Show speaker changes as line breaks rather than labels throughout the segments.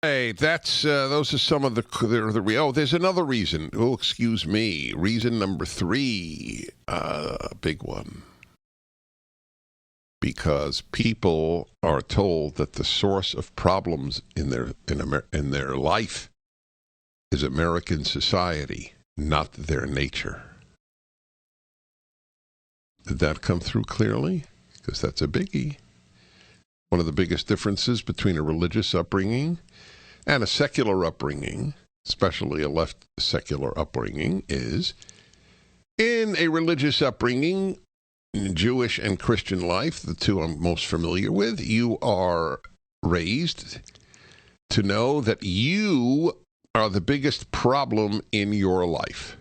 Hey, that's those are some of oh, there's another reason. Oh, excuse me. Reason number 3, big one. Because people are told that the source of problems in their life is American society, not their nature. Did that come through clearly? Because that's a biggie. One of the biggest differences between a religious upbringing and a secular upbringing, especially a left secular upbringing, is in a religious upbringing, in Jewish and Christian life, the two I'm most familiar with, you are raised to know that you are the biggest problem in your life.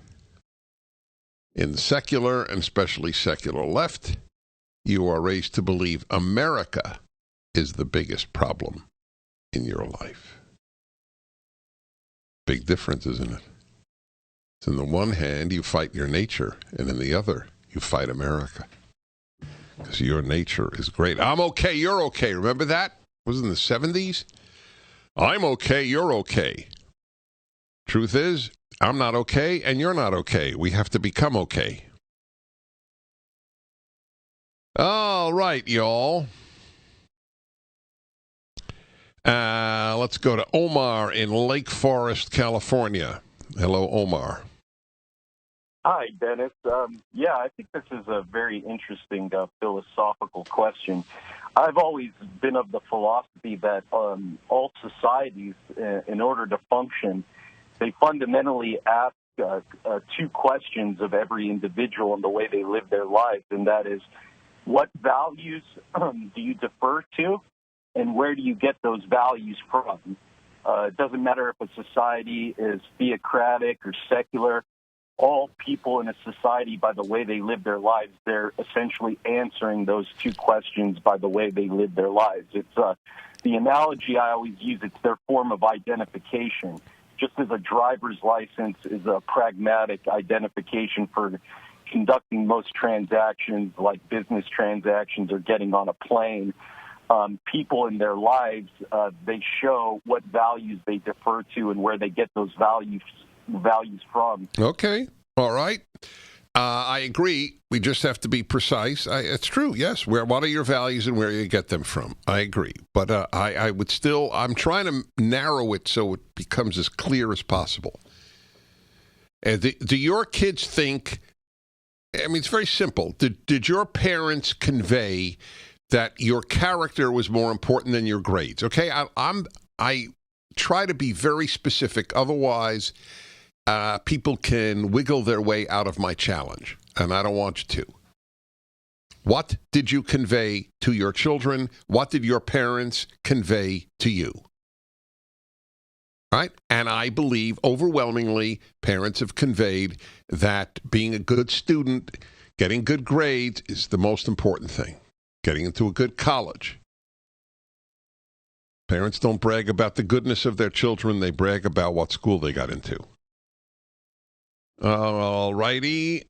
In secular, and especially secular left, you are raised to believe America is the biggest problem in your life. Big difference, isn't it? So on the one hand, you fight your nature, and in the other, you fight America. Because your nature is great. I'm okay, you're okay. Remember that? It was in the 70s? I'm okay, you're okay. Truth is, I'm not okay, and you're not okay. We have to become okay. All right, y'all. Let's go to Omar in Lake Forest, California. Hello, Omar.
Hi, Dennis. I think this is a very interesting philosophical question. I've always been of the philosophy that all societies, in order to function, they fundamentally ask 2 questions of every individual and the way they live their lives, and that is, what values do you defer to, and where do you get those values from? It doesn't matter if a society is theocratic or secular. All people in a society, by the way they live their lives, they're essentially answering those 2 questions by the way they live their lives. It's the analogy I always use, it's their form of identification. Just as a driver's license is a pragmatic identification for conducting most transactions, like business transactions or getting on a plane, people in their lives, they show what values they defer to and where they get those values from.
Okay. All right. I agree. We just have to be precise. It's true. Yes. What are your values and where you get them from? I agree. But I would still, I'm trying to narrow it so it becomes as clear as possible. Do your kids think, I mean, it's very simple. Did your parents convey that your character was more important than your grades? Okay. I try to be very specific. Otherwise, people can wiggle their way out of my challenge, and I don't want you to. What did you convey to your children? What did your parents convey to you? Right? And I believe overwhelmingly parents have conveyed that being a good student, getting good grades is the most important thing. Getting into a good college. Parents don't brag about the goodness of their children. They brag about what school they got into. All righty.